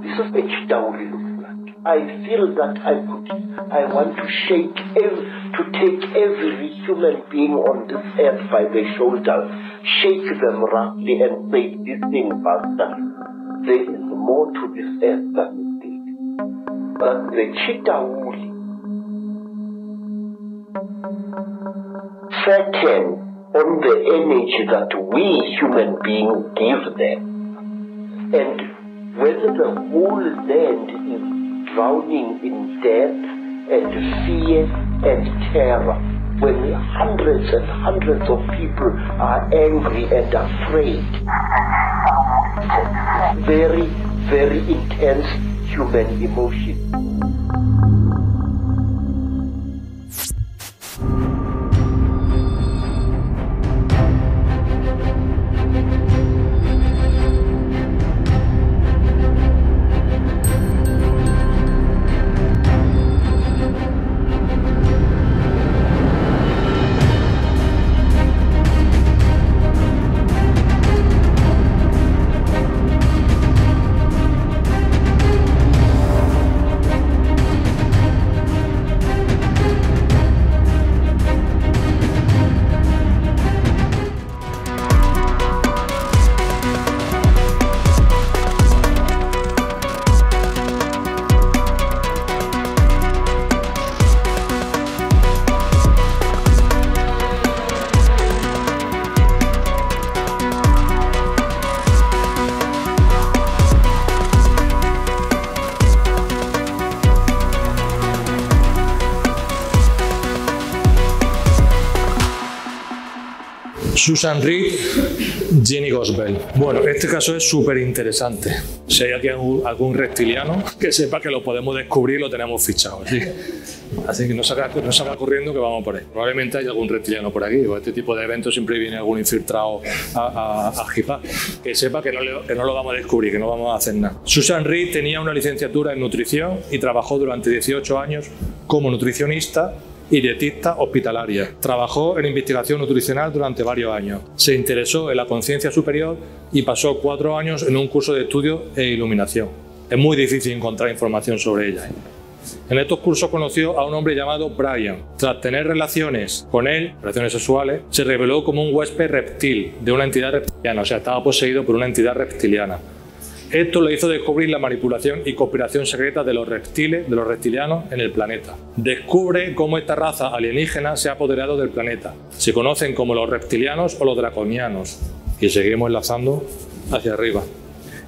This is a Chitauri movement. I feel that I want to to take every human being on this earth by the shoulders, shake them roughly and say, this thing, Pastor, there is more to this earth than you think. But the Chitauri certain on the energy that we human beings give them. And whether the whole land is drowning in death and fear and terror, when hundreds and hundreds of people are angry and afraid, very, very intense human emotion. Susan Reed, Jenny Gosbell. Bueno, este caso es súper interesante. Si hay aquí algún reptiliano, que sepa que lo podemos descubrir y lo tenemos fichado. ¿Sí? Así que no salga corriendo que vamos por ahí. Probablemente haya algún reptiliano por aquí, o este tipo de eventos siempre viene algún infiltrado a jipar. Que sepa que no lo vamos a descubrir, que no vamos a hacer nada. Susan Reed tenía una licenciatura en nutrición y trabajó durante 18 años como nutricionista y dietista hospitalaria. Trabajó en investigación nutricional durante varios años. Se interesó en la conciencia superior y pasó 4 años en un curso de estudio e iluminación. Es muy difícil encontrar información sobre ella. En estos cursos conoció a un hombre llamado Brian. Tras tener relaciones con él, relaciones sexuales, se reveló como un huésped reptil de una entidad reptiliana, o sea, estaba poseído por una entidad reptiliana. Esto le hizo descubrir la manipulación y conspiración secreta de los reptiles, de los reptilianos en el planeta. Descubre cómo esta raza alienígena se ha apoderado del planeta. Se conocen como los reptilianos o los draconianos. Y seguimos enlazando hacia arriba.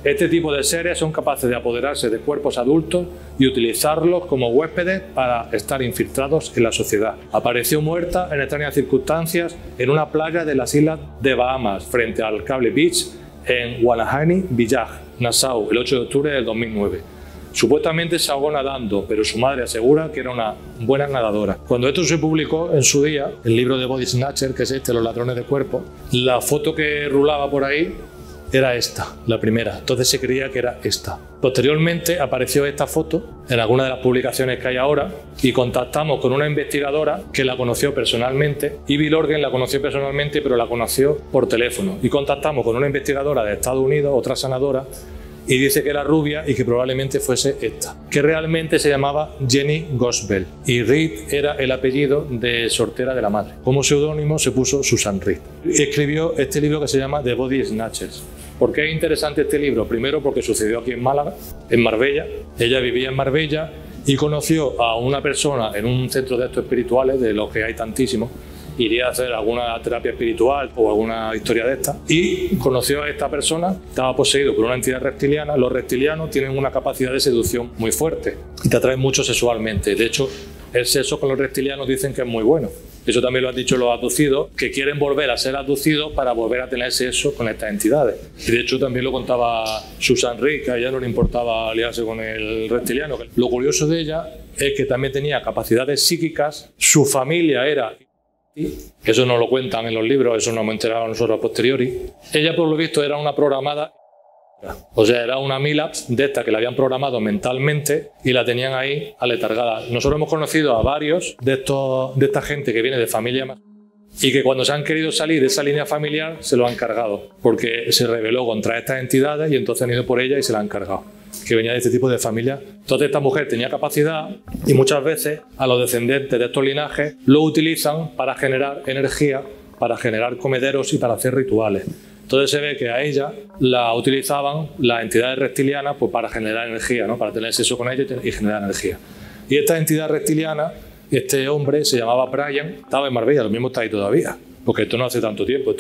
Este tipo de seres son capaces de apoderarse de cuerpos adultos y utilizarlos como huéspedes para estar infiltrados en la sociedad. Apareció muerta en extrañas circunstancias en una playa de las islas de Bahamas, frente al Cable Beach, en Wanahani Village, Nassau, el 8 de octubre del 2009. Supuestamente se ahogó nadando, pero su madre asegura que era una buena nadadora. Cuando esto se publicó en su día, el libro de Body Snatcher, que es este, Los ladrones de cuerpo, la foto que rulaba por ahí era esta, la primera. Entonces se creía que era esta. Posteriormente apareció esta foto en alguna de las publicaciones que hay ahora y contactamos con una investigadora que la conoció personalmente. Ivy Lorgen la conoció personalmente, pero la conoció por teléfono. Y contactamos con una investigadora de Estados Unidos, otra sanadora, y dice que era rubia y que probablemente fuese esta, que realmente se llamaba Jenny Gosbell y Reed era el apellido de soltera de la madre. Como seudónimo se puso Susan Reed. Escribió este libro que se llama The Body Snatchers. ¿Por qué es interesante este libro? Primero porque sucedió aquí en Málaga, en Marbella. Ella vivía en Marbella y conoció a una persona en un centro de estos espirituales, de los que hay tantísimos. Iría a hacer alguna terapia espiritual o alguna historia de esta y conoció a esta persona, estaba poseído por una entidad reptiliana. Los reptilianos tienen una capacidad de seducción muy fuerte y te atraen mucho sexualmente. De hecho, el sexo con los reptilianos dicen que es muy bueno. Eso también lo han dicho los abducidos, que quieren volver a ser abducidos para volver a tener sexo con estas entidades. Y de hecho también lo contaba Susan Reed, que a ella no le importaba aliarse con el reptiliano. Lo curioso de ella es que también tenía capacidades psíquicas, su familia era... Eso no lo cuentan en los libros, eso nos hemos enterado nosotros a posteriori. Ella, por lo visto, era una programada, o sea, era una MILAPS de esta que la habían programado mentalmente y la tenían ahí aletargada. Nosotros hemos conocido a varios de esta gente que viene de familia más y que cuando se han querido salir de esa línea familiar se lo han cargado porque se rebeló contra estas entidades y entonces han ido por ella y se la han cargado. que venía de este tipo de familia. Entonces esta mujer tenía capacidad y muchas veces a los descendientes de estos linajes lo utilizan para generar energía, para generar comederos y para hacer rituales. Entonces se ve que a ella la utilizaban las entidades reptilianas pues, para generar energía, ¿no? Para tener sexo con ella y generar energía. Y esta entidad reptiliana, este hombre se llamaba Brian, estaba en Marbella, lo mismo está ahí todavía. Porque esto no hace tanto tiempo,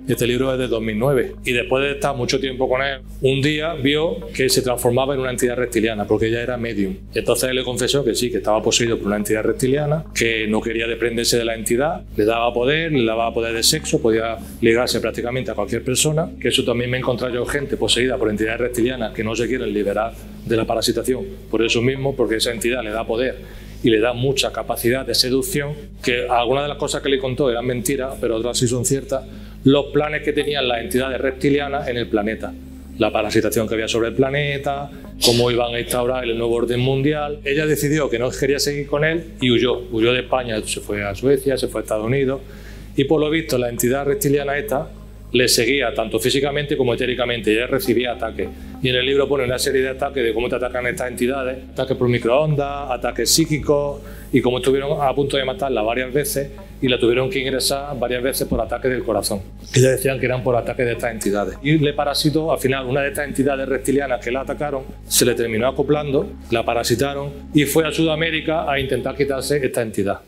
este libro es de 2009. Y después de estar mucho tiempo con él, un día vio que se transformaba en una entidad reptiliana, porque ella era medium. Y entonces él le confesó que sí, que estaba poseído por una entidad reptiliana, que no quería desprenderse de la entidad, le daba poder de sexo, podía ligarse prácticamente a cualquier persona, que eso también me he encontrado yo gente poseída por entidades reptilianas que no se quieren liberar de la parasitación, por eso mismo, porque esa entidad le da poder y le da mucha capacidad de seducción, que algunas de las cosas que le contó eran mentiras, pero otras sí son ciertas, los planes que tenían las entidades reptilianas en el planeta, la parasitación que había sobre el planeta, cómo iban a instaurar el nuevo orden mundial. Ella decidió que no quería seguir con él y huyó de España, se fue a Suecia, se fue a Estados Unidos y por lo visto la entidad reptiliana esta le seguía tanto físicamente como etéricamente y ella recibía ataques. Y en el libro pone una serie de ataques de cómo te atacan estas entidades, ataques por microondas, ataques psíquicos y cómo estuvieron a punto de matarla varias veces y la tuvieron que ingresar varias veces por ataques del corazón. Ellos decían que eran por ataques de estas entidades. Y le parasitó, al final, una de estas entidades reptilianas que la atacaron, se le terminó acoplando, la parasitaron y fue a Sudamérica a intentar quitarse esta entidad.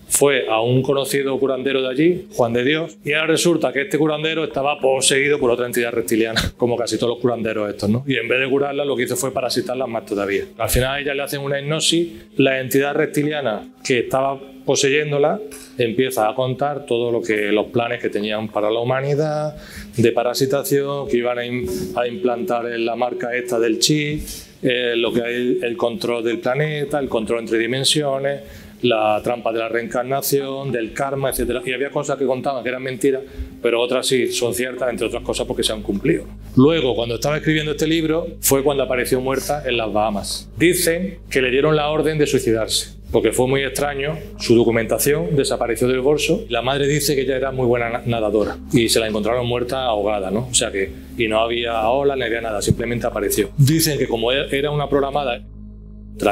Fue a un conocido curandero de allí, Juan de Dios, y ahora resulta que este curandero estaba poseído por otra entidad reptiliana, como casi todos los curanderos estos, ¿no? Y en vez de curarla, lo que hizo fue parasitarla más todavía. Al final a ella le hacen una hipnosis, la entidad reptiliana que estaba poseyéndola empieza a contar todo los planes que tenían para la humanidad, de parasitación, que iban a implantar en la marca esta del chi, lo que hay el control del planeta, el control entre dimensiones, la trampa de la reencarnación, del karma, etc. Y había cosas que contaban que eran mentiras, pero otras sí son ciertas, entre otras cosas porque se han cumplido. Luego, cuando estaba escribiendo este libro, fue cuando apareció muerta en las Bahamas. Dicen que le dieron la orden de suicidarse, porque fue muy extraño, su documentación desapareció del bolso. La madre dice que ella era muy buena nadadora y se la encontraron muerta ahogada, ¿no? O sea que, y no había olas ni había nada, simplemente apareció. Dicen que como era una programada,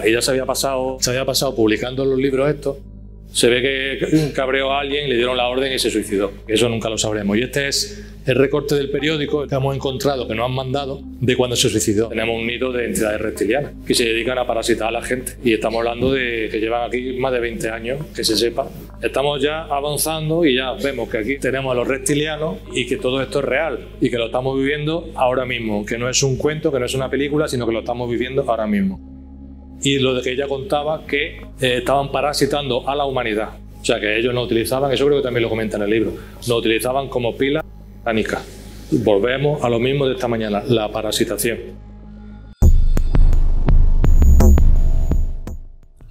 ella se había pasado publicando los libros estos, se ve que cabreó a alguien, le dieron la orden y se suicidó. Eso nunca lo sabremos. Y este es el recorte del periódico que hemos encontrado, que nos han mandado, de cuando se suicidó. Tenemos un nido de entidades reptilianas que se dedican a parasitar a la gente. Y estamos hablando de que llevan aquí más de 20 años, que se sepa. Estamos ya avanzando y ya vemos que aquí tenemos a los reptilianos y que todo esto es real y que lo estamos viviendo ahora mismo. Que no es un cuento, que no es una película, sino que lo estamos viviendo ahora mismo. Y lo de que ella contaba que estaban parasitando a la humanidad. O sea, que ellos no utilizaban, eso creo que también lo comenta en el libro, lo utilizaban como pila satánica. Volvemos a lo mismo de esta mañana, la parasitación.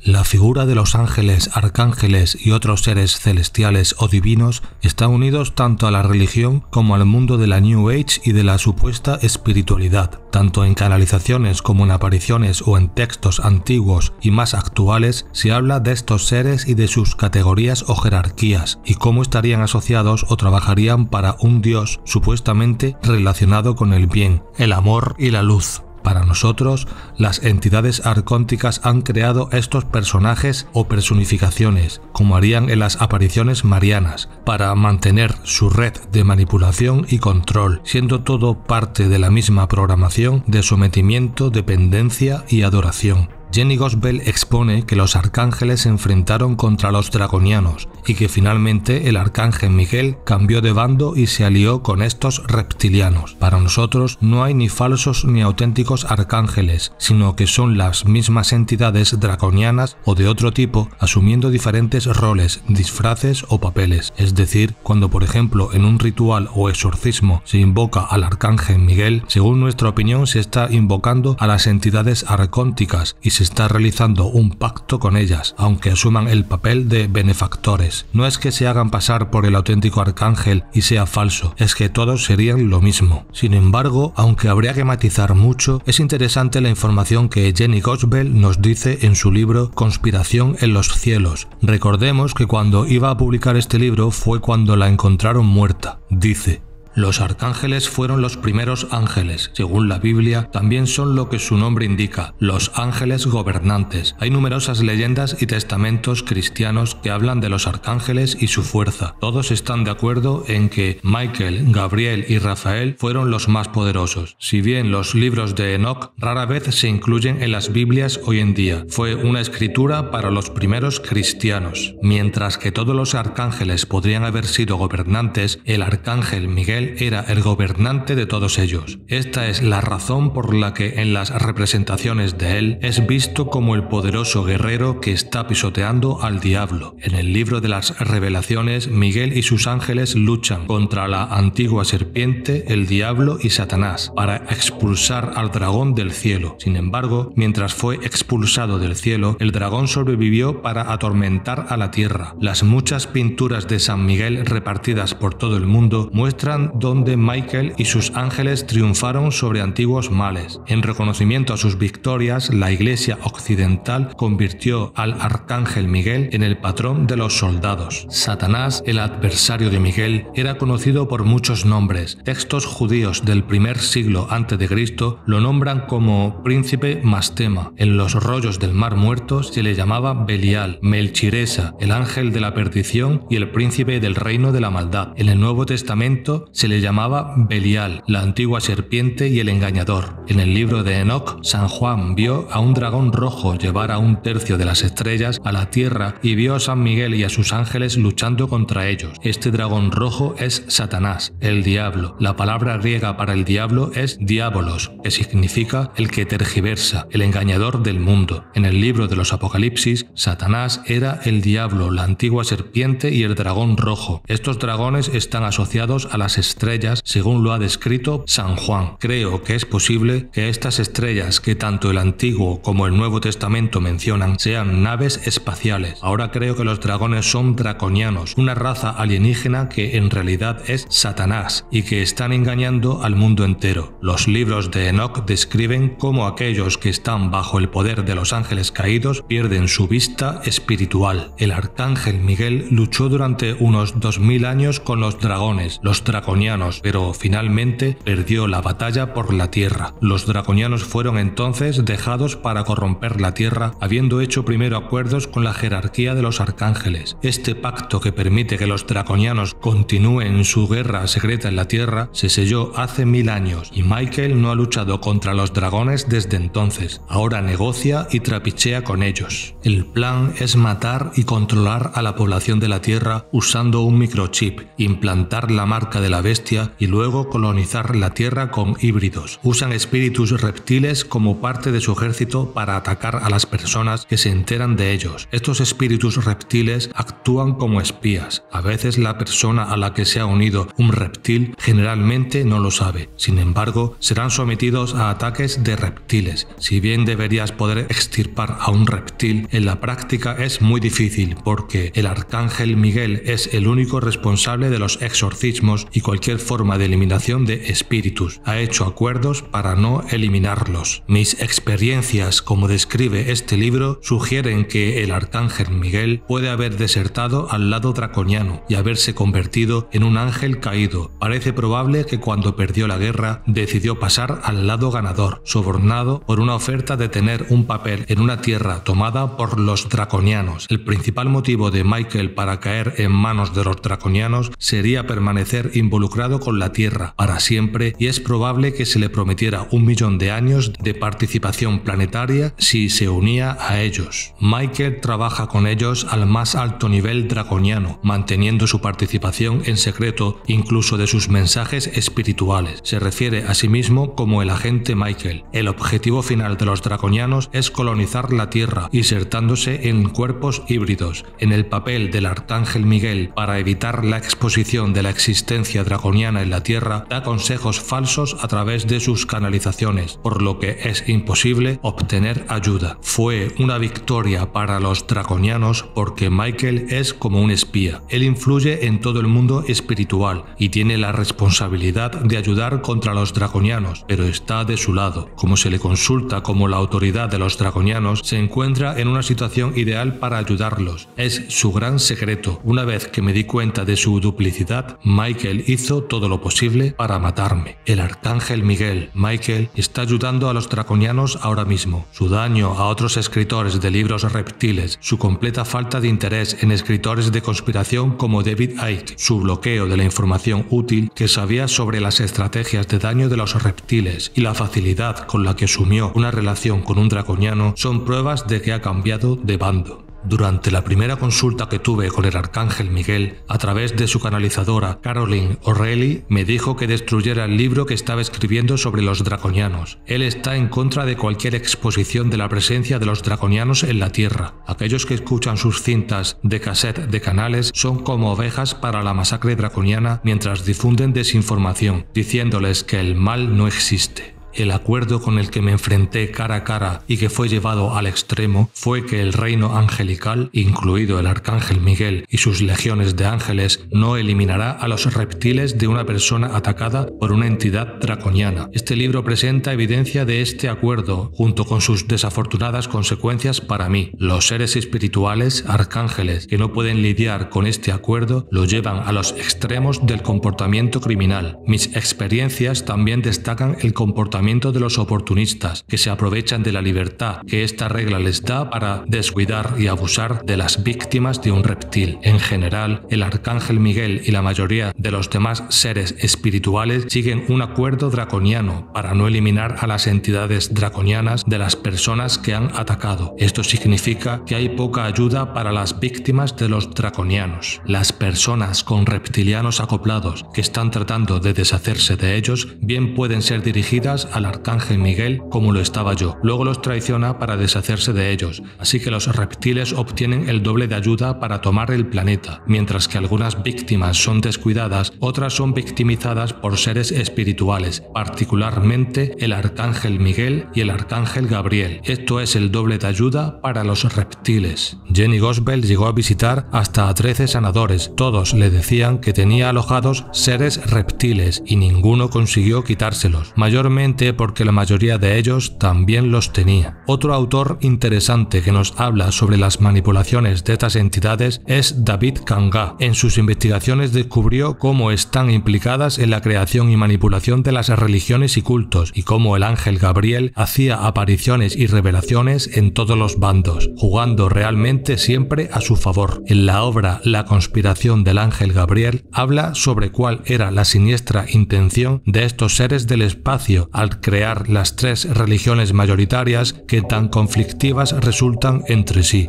La figura de los ángeles, arcángeles y otros seres celestiales o divinos están unidos tanto a la religión como al mundo de la New Age y de la supuesta espiritualidad. Tanto en canalizaciones como en apariciones o en textos antiguos y más actuales se habla de estos seres y de sus categorías o jerarquías y cómo estarían asociados o trabajarían para un Dios supuestamente relacionado con el bien, el amor y la luz. Para nosotros, las entidades arcónticas han creado estos personajes o personificaciones, como harían en las apariciones marianas, para mantener su red de manipulación y control, siendo todo parte de la misma programación de sometimiento, dependencia y adoración. Jenny Gosbell expone que los arcángeles se enfrentaron contra los draconianos y que finalmente el arcángel Miguel cambió de bando y se alió con estos reptilianos. Para nosotros no hay ni falsos ni auténticos arcángeles, sino que son las mismas entidades draconianas o de otro tipo asumiendo diferentes roles, disfraces o papeles. Es decir, cuando por ejemplo en un ritual o exorcismo se invoca al arcángel Miguel, según nuestra opinión se está invocando a las entidades arcónticas y se está realizando un pacto con ellas, aunque asuman el papel de benefactores. No es que se hagan pasar por el auténtico arcángel y sea falso, es que todos serían lo mismo. Sin embargo, aunque habría que matizar mucho, es interesante la información que Jenny Gosbell nos dice en su libro Conspiración en los cielos. Recordemos que cuando iba a publicar este libro fue cuando la encontraron muerta. Dice: Los arcángeles fueron los primeros ángeles. Según la Biblia, también son lo que su nombre indica, los ángeles gobernantes. Hay numerosas leyendas y testamentos cristianos que hablan de los arcángeles y su fuerza. Todos están de acuerdo en que Michael, Gabriel y Rafael fueron los más poderosos. Si bien los libros de Enoch rara vez se incluyen en las Biblias hoy en día, fue una escritura para los primeros cristianos. Mientras que todos los arcángeles podrían haber sido gobernantes, el arcángel Miguel era el gobernante de todos ellos. Esta es la razón por la que en las representaciones de él es visto como el poderoso guerrero que está pisoteando al diablo. En el libro de las Revelaciones, Miguel y sus ángeles luchan contra la antigua serpiente, el diablo y Satanás, para expulsar al dragón del cielo. Sin embargo, mientras fue expulsado del cielo, el dragón sobrevivió para atormentar a la tierra. Las muchas pinturas de San Miguel repartidas por todo el mundo muestran donde Michael y sus ángeles triunfaron sobre antiguos males. En reconocimiento a sus victorias, la Iglesia occidental convirtió al arcángel Miguel en el patrón de los soldados. Satanás, el adversario de Miguel, era conocido por muchos nombres. Textos judíos del primer siglo a.C. lo nombran como príncipe Mastema. En los rollos del Mar Muerto se le llamaba Belial, Melchiresa, el ángel de la perdición y el príncipe del reino de la maldad. En el Nuevo Testamento se le llamaba Belial, la antigua serpiente y el engañador. En el libro de Enoch, San Juan vio a un dragón rojo llevar a un tercio de las estrellas a la tierra y vio a San Miguel y a sus ángeles luchando contra ellos. Este dragón rojo es Satanás, el diablo. La palabra griega para el diablo es diabolos, que significa el que tergiversa, el engañador del mundo. En el libro de los Apocalipsis, Satanás era el diablo, la antigua serpiente y el dragón rojo. Estos dragones están asociados a las estrellas, según lo ha descrito San Juan. Creo que es posible que estas estrellas, que tanto el Antiguo como el Nuevo Testamento mencionan, sean naves espaciales. Ahora creo que los dragones son draconianos, una raza alienígena que en realidad es Satanás y que están engañando al mundo entero. Los libros de Enoch describen cómo aquellos que están bajo el poder de los ángeles caídos pierden su vista espiritual. El arcángel Miguel luchó durante unos 2000 años con los dragones, los draconianos, pero finalmente perdió la batalla por la tierra. Los draconianos fueron entonces dejados para corromper la tierra, habiendo hecho primero acuerdos con la jerarquía de los arcángeles. Este pacto que permite que los draconianos continúen su guerra secreta en la tierra se selló hace 1000 años y Michael no ha luchado contra los dragones desde entonces. Ahora negocia y trapichea con ellos. El plan es matar y controlar a la población de la tierra usando un microchip, implantar la marca de la bestia y luego colonizar la tierra con híbridos. Usan espíritus reptiles como parte de su ejército para atacar a las personas que se enteran de ellos. Estos espíritus reptiles actúan como espías. A veces la persona a la que se ha unido un reptil generalmente no lo sabe. Sin embargo, serán sometidos a ataques de reptiles. Si bien deberías poder extirpar a un reptil, en la práctica es muy difícil porque el arcángel Miguel es el único responsable de los exorcismos y cualquier forma de eliminación de espíritus. Ha hecho acuerdos para no eliminarlos. Mis experiencias, como describe este libro, sugieren que el arcángel Miguel puede haber desertado al lado draconiano y haberse convertido en un ángel caído. Parece probable que cuando perdió la guerra decidió pasar al lado ganador, sobornado por una oferta de tener un papel en una tierra tomada por los draconianos. El principal motivo de Michael para caer en manos de los draconianos sería permanecer involucrado con la tierra para siempre y es probable que se le prometiera 1 millón de años de participación planetaria si se unía a ellos. Michael trabaja con ellos al más alto nivel draconiano, manteniendo su participación en secreto incluso de sus mensajes espirituales. Se refiere a sí mismo como el agente Michael. El objetivo final de los draconianos es colonizar la Tierra, insertándose en cuerpos híbridos. En el papel del arcángel Miguel para evitar la exposición de la existencia draconiana en la Tierra, da consejos falsos a través de sus canalizaciones, por lo que es imposible obtener ayuda. Fue una victoria para los draconianos porque Michael es como un espía. Él influye en todo el mundo espiritual y tiene la responsabilidad de ayudar contra los draconianos, pero está de su lado. Como se le consulta como la autoridad de los draconianos, se encuentra en una situación ideal para ayudarlos. Es su gran secreto. Una vez que me di cuenta de su duplicidad, Michael hizo hizo todo lo posible para matarme. El arcángel Miguel, Michael, está ayudando a los draconianos ahora mismo. Su daño a otros escritores de libros reptiles, su completa falta de interés en escritores de conspiración como David Icke, su bloqueo de la información útil que sabía sobre las estrategias de daño de los reptiles y la facilidad con la que asumió una relación con un draconiano son pruebas de que ha cambiado de bando. Durante la primera consulta que tuve con el arcángel Miguel, a través de su canalizadora Caroline O'Reilly, me dijo que destruyera el libro que estaba escribiendo sobre los draconianos. Él está en contra de cualquier exposición de la presencia de los draconianos en la Tierra. Aquellos que escuchan sus cintas de cassette de canales son como ovejas para la masacre draconiana mientras difunden desinformación, diciéndoles que el mal no existe. El acuerdo con el que me enfrenté cara a cara y que fue llevado al extremo fue que el reino angelical, incluido el arcángel Miguel y sus legiones de ángeles, no eliminará a los reptiles de una persona atacada por una entidad draconiana. Este libro presenta evidencia de este acuerdo, junto con sus desafortunadas consecuencias para mí. Los seres espirituales, arcángeles, que no pueden lidiar con este acuerdo, lo llevan a los extremos del comportamiento criminal. Mis experiencias también destacan el comportamiento de los oportunistas, que se aprovechan de la libertad que esta regla les da para descuidar y abusar de las víctimas de un reptil. En general, el arcángel Miguel y la mayoría de los demás seres espirituales siguen un acuerdo draconiano para no eliminar a las entidades draconianas de las personas que han atacado. Esto significa que hay poca ayuda para las víctimas de los draconianos. Las personas con reptilianos acoplados que están tratando de deshacerse de ellos bien pueden ser dirigidas al arcángel Miguel como lo estaba yo. Luego los traiciona para deshacerse de ellos, así que los reptiles obtienen el doble de ayuda para tomar el planeta. Mientras que algunas víctimas son descuidadas, otras son victimizadas por seres espirituales, particularmente el arcángel Miguel y el arcángel Gabriel. Esto es el doble de ayuda para los reptiles. Jenny Gosbell llegó a visitar hasta a 13 sanadores. Todos le decían que tenía alojados seres reptiles y ninguno consiguió quitárselos, mayormente porque la mayoría de ellos también los tenía. Otro autor interesante que nos habla sobre las manipulaciones de estas entidades es David Kanga. En sus investigaciones descubrió cómo están implicadas en la creación y manipulación de las religiones y cultos, y cómo el ángel Gabriel hacía apariciones y revelaciones en todos los bandos, jugando realmente siempre a su favor. En la obra La conspiración del ángel Gabriel habla sobre cuál era la siniestra intención de estos seres del espacio al crear las tres religiones mayoritarias que tan conflictivas resultan entre sí.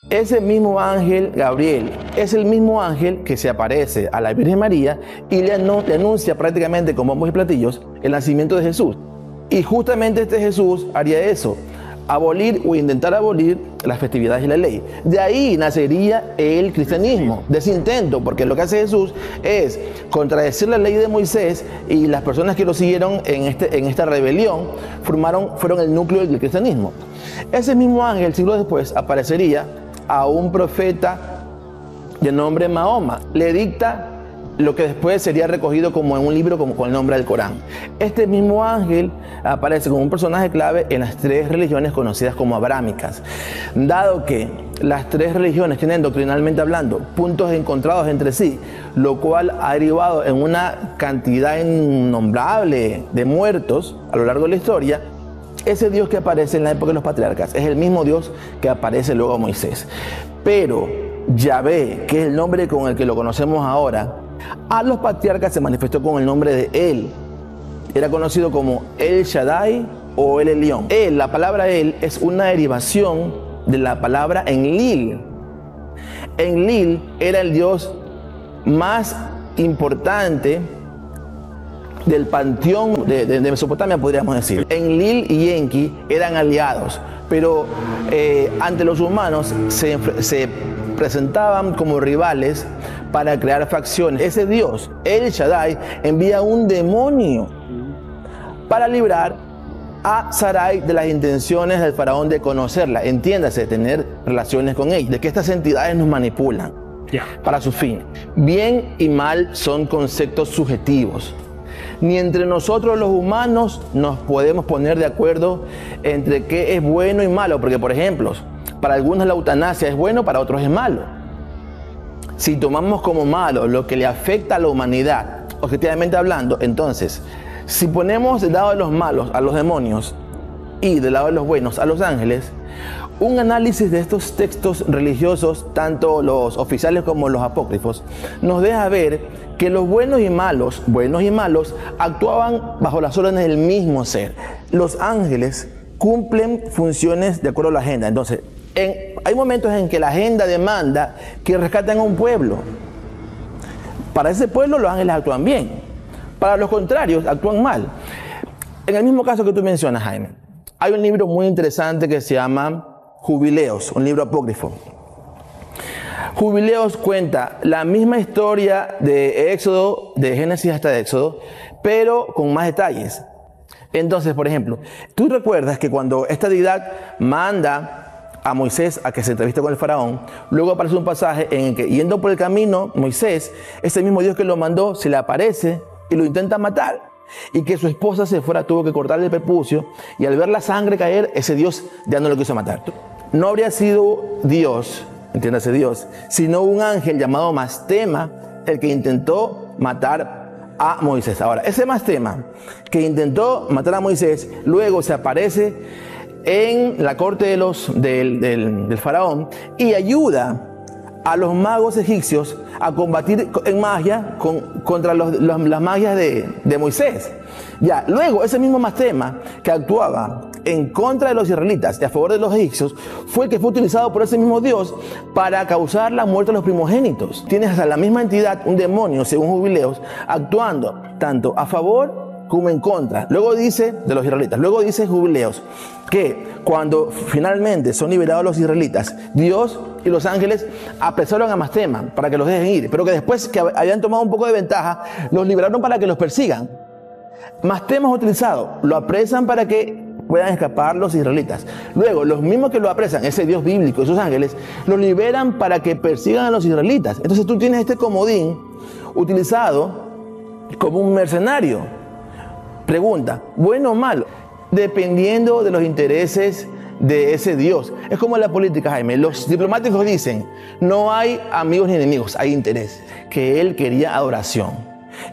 Ese mismo ángel Gabriel es el mismo ángel que se aparece a la Virgen María y le anuncia prácticamente con bombos y platillos el nacimiento de Jesús. Y justamente este Jesús haría eso, abolir o intentar abolir las festividades y la ley. De ahí nacería el cristianismo, de ese intento, porque lo que hace Jesús es contradecir la ley de Moisés, y las personas que lo siguieron en esta rebelión fueron el núcleo del cristianismo. Ese mismo ángel, siglos después, aparecería a un profeta de nombre Mahoma. Le dicta lo que después sería recogido como en un libro como con el nombre del Corán. Este mismo ángel aparece como un personaje clave en las tres religiones conocidas como abrámicas. Dado que las tres religiones tienen doctrinalmente hablando puntos encontrados entre sí, lo cual ha derivado en una cantidad innombrable de muertos a lo largo de la historia, ese Dios que aparece en la época de los patriarcas es el mismo Dios que aparece luego a Moisés. Pero Yahvé, que es el nombre con el que lo conocemos ahora, a los patriarcas se manifestó con el nombre de Él. Era conocido como El Shaddai o El Elión. Él, la palabra Él, es una derivación de la palabra Enlil. Enlil era el dios más importante del panteón de Mesopotamia, podríamos decir. Enlil y Enki eran aliados, pero ante los humanos se presentaban como rivales para crear facciones. Ese Dios, El Shaddai, envía un demonio para librar a Sarai de las intenciones del faraón de conocerla, entiéndase, de tener relaciones con ella, de que estas entidades nos manipulan para su fin. Bien y mal son conceptos subjetivos. Ni entre nosotros los humanos nos podemos poner de acuerdo entre qué es bueno y malo, porque por ejemplo, para algunos la eutanasia es bueno, para otros es malo. Si tomamos como malo lo que le afecta a la humanidad objetivamente hablando, entonces, si ponemos del lado de los malos a los demonios y del lado de los buenos a los ángeles, un análisis de estos textos religiosos, tanto los oficiales como los apócrifos, nos deja ver que los buenos y malos, actuaban bajo las órdenes del mismo ser. Los ángeles cumplen funciones de acuerdo a la agenda. Entonces, hay momentos en que la agenda demanda que rescaten a un pueblo. Para ese pueblo los ángeles actúan bien. Para los contrarios actúan mal. En el mismo caso que tú mencionas, Jaime, hay un libro muy interesante que se llama Jubileos, un libro apócrifo. Jubileos cuenta la misma historia de Éxodo, de Génesis hasta Éxodo, pero con más detalles. Entonces, por ejemplo, tú recuerdas que cuando esta deidad manda a Moisés a que se entreviste con el faraón, luego aparece un pasaje en el que, yendo por el camino, Moisés, ese mismo Dios que lo mandó, se le aparece y lo intenta matar. Y que su esposa se fuera, tuvo que cortarle el prepucio, y al ver la sangre caer, ese Dios ya no lo quiso matar. No habría sido Dios, entiéndase Dios, sino un ángel llamado Mastema el que intentó matar a Moisés. Ahora, ese Mastema que intentó matar a Moisés, luego se aparece en la corte del faraón y ayuda a los magos egipcios a combatir en magia contra las magias de Moisés. Ya, luego ese mismo Mastema que actuaba en contra de los israelitas y a favor de los egipcios fue el que fue utilizado por ese mismo Dios para causar la muerte de los primogénitos. Tienes a la misma entidad, un demonio, según Jubileos, actuando tanto a favor como en contra. Luego dice de los israelitas, luego dice Jubileos que cuando finalmente son liberados los israelitas, Dios y los ángeles apresaron a Mastema para que los dejen ir, pero que después que habían tomado un poco de ventaja, los liberaron para que los persigan. Mastema es utilizado, lo apresan para que puedan escapar los israelitas. Luego, los mismos que lo apresan, ese Dios bíblico, esos ángeles, los liberan para que persigan a los israelitas. Entonces tú tienes este comodín utilizado como un mercenario. Pregunta, ¿bueno o malo? Dependiendo de los intereses de ese Dios. Es como en la política, Jaime. Los diplomáticos dicen, no hay amigos ni enemigos, hay interés. Que él quería adoración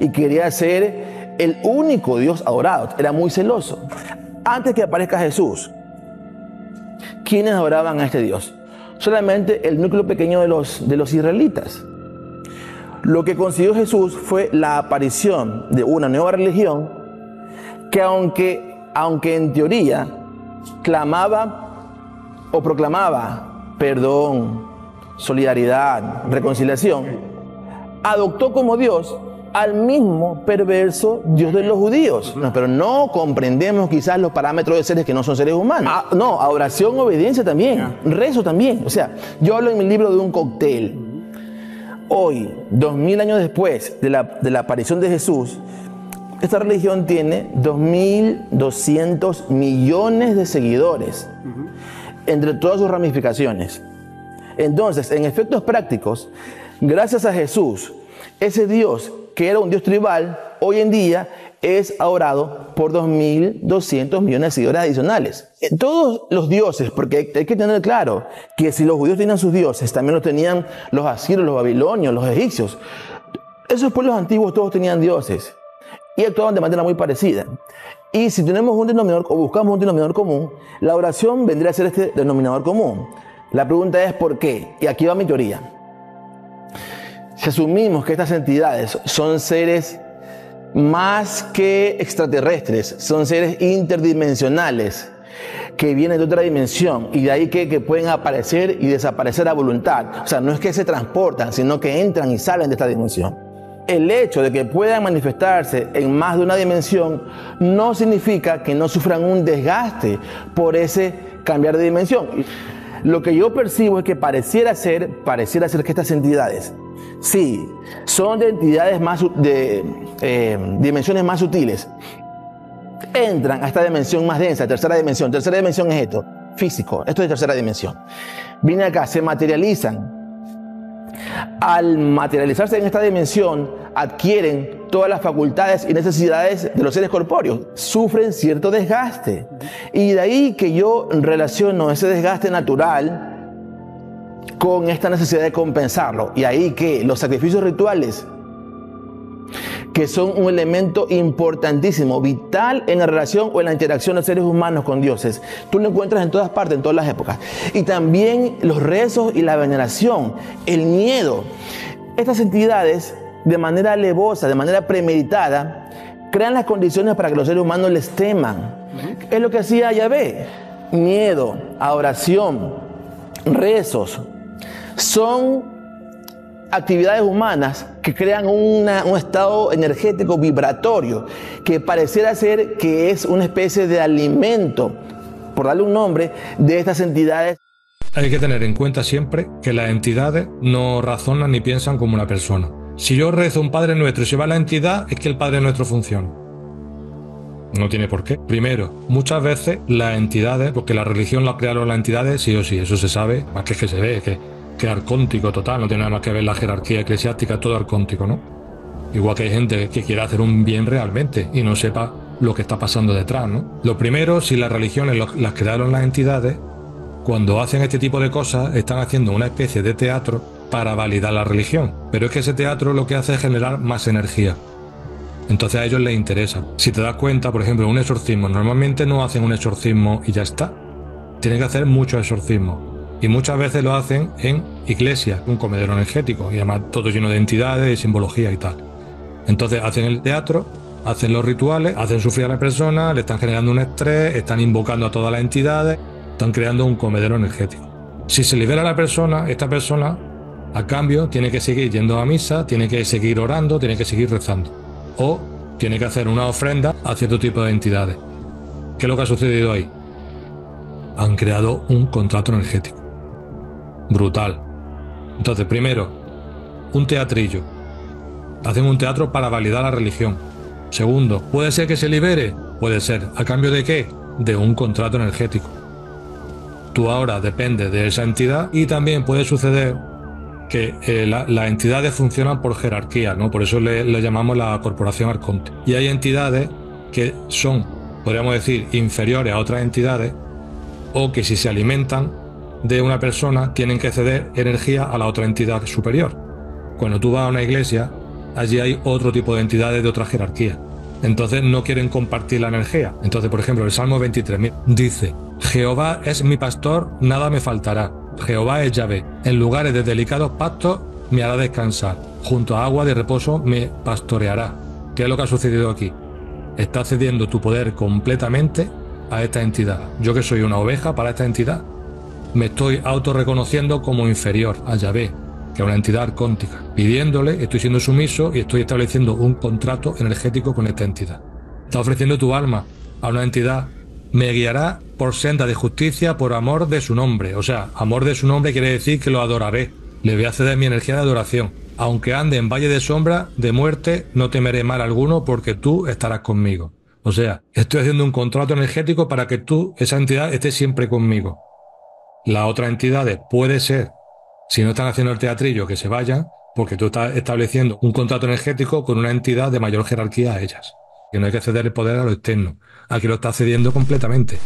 y quería ser el único Dios adorado. Era muy celoso. Antes que aparezca Jesús, ¿quiénes adoraban a este Dios? Solamente el núcleo pequeño de los israelitas. Lo que consiguió Jesús fue la aparición de una nueva religión que aunque en teoría clamaba o proclamaba perdón, solidaridad, reconciliación, adoptó como Dios al mismo perverso Dios de los judíos. No, pero no comprendemos quizás los parámetros de seres que no son seres humanos. No, adoración, obediencia también, rezo también. O sea, yo hablo en mi libro de un cóctel. Hoy, 2000 años después de la aparición de Jesús, esta religión tiene 2.200 millones de seguidores entre todas sus ramificaciones. Entonces, en efectos prácticos, gracias a Jesús, ese Dios que era un Dios tribal, hoy en día es adorado por 2.200 millones de seguidores adicionales. Todos los dioses, porque hay que tener claro que si los judíos tenían sus dioses, también los tenían los asirios, los babilonios, los egipcios. Esos pueblos antiguos todos tenían dioses y actuaban de manera muy parecida. Y si tenemos un denominador o buscamos un denominador común, la oración vendría a ser este denominador común. La pregunta es ¿por qué? Y aquí va mi teoría. Si asumimos que estas entidades son seres más que extraterrestres, son seres interdimensionales que vienen de otra dimensión y de ahí que pueden aparecer y desaparecer a voluntad. O sea, no es que se transportan, sino que entran y salen de esta dimensión. El hecho de que puedan manifestarse en más de una dimensión no significa que no sufran un desgaste por ese cambiar de dimensión. Lo que yo percibo es que pareciera ser que estas entidades, sí, son de entidades dimensiones más sutiles, entran a esta dimensión más densa, tercera dimensión. Tercera dimensión es esto, físico, esto es tercera dimensión. Vienen acá, se materializan. Al materializarse en esta dimensión, adquieren todas las facultades y necesidades de los seres corpóreos, sufren cierto desgaste. Y de ahí que yo relaciono ese desgaste natural con esta necesidad de compensarlo. Y ahí que los sacrificios rituales que son un elemento importantísimo, vital en la relación o en la interacción de los seres humanos con dioses. Tú lo encuentras en todas partes, en todas las épocas. Y también los rezos y la veneración, el miedo. Estas entidades, de manera alevosa, de manera premeditada, crean las condiciones para que los seres humanos les teman. Es lo que hacía Yahvé. Miedo, adoración, rezos. Son actividades humanas que crean un estado energético vibratorio que pareciera ser que es una especie de alimento, por darle un nombre, de estas entidades. Hay que tener en cuenta siempre que las entidades no razonan ni piensan como una persona. Si yo rezo un Padre Nuestro y se va la entidad, es que el Padre Nuestro funciona. No tiene por qué. Primero, muchas veces las entidades, porque la religión la crearon las entidades, sí o sí, eso se sabe, más que se ve, que es arcóntico total, no tiene nada más que ver la jerarquía eclesiástica, todo arcóntico, ¿no? Igual que hay gente que quiere hacer un bien realmente y no sepa lo que está pasando detrás, ¿no? Lo primero, si las religiones las crearon las entidades, cuando hacen este tipo de cosas, están haciendo una especie de teatro para validar la religión. Pero es que ese teatro lo que hace es generar más energía. Entonces a ellos les interesa. Si te das cuenta, por ejemplo, un exorcismo, normalmente no hacen un exorcismo y ya está. Tienen que hacer muchos exorcismos. Y muchas veces lo hacen en iglesias, un comedero energético, y además todo lleno de entidades, de simbología y tal. Entonces hacen el teatro, hacen los rituales, hacen sufrir a la persona, le están generando un estrés, están invocando a todas las entidades, están creando un comedero energético. Si se libera a la persona, esta persona, a cambio, tiene que seguir yendo a misa, tiene que seguir orando, tiene que seguir rezando. O tiene que hacer una ofrenda a cierto tipo de entidades. ¿Qué es lo que ha sucedido ahí? Han creado un contrato energético. Brutal. Entonces, primero, un teatrillo. Hacen un teatro para validar la religión. Segundo, ¿puede ser que se libere? Puede ser. ¿A cambio de qué? De un contrato energético. Tú ahora dependes de esa entidad y también puede suceder que las entidades funcionan por jerarquía, ¿no? Por eso le llamamos la corporación arconte. Y hay entidades que son, podríamos decir, inferiores a otras entidades o que si se alimentan de una persona tienen que ceder energía a la otra entidad superior. Cuando tú vas a una iglesia, allí hay otro tipo de entidades de otra jerarquía. Entonces no quieren compartir la energía. Entonces, por ejemplo, el Salmo 23 dice: Jehová es mi pastor, nada me faltará. Jehová es Yahvé. En lugares de delicados pastos me hará descansar. Junto a agua de reposo me pastoreará. ¿Qué es lo que ha sucedido aquí? Estás cediendo tu poder completamente a esta entidad. Yo que soy una oveja para esta entidad, me estoy autorreconociendo como inferior a Yahvé, que es una entidad arcóntica. Pidiéndole, estoy siendo sumiso y estoy estableciendo un contrato energético con esta entidad. Está ofreciendo tu alma a una entidad. Me guiará por senda de justicia por amor de su nombre. O sea, amor de su nombre quiere decir que lo adoraré. Le voy a ceder mi energía de adoración. Aunque ande en valle de sombra, de muerte, no temeré mal alguno porque tú estarás conmigo. O sea, estoy haciendo un contrato energético para que tú, esa entidad, esté siempre conmigo. Las otras entidades puede ser, si no están haciendo el teatrillo, que se vayan, porque tú estás estableciendo un contrato energético con una entidad de mayor jerarquía a ellas. Que no hay que ceder el poder a lo externo. Aquí lo estás cediendo completamente.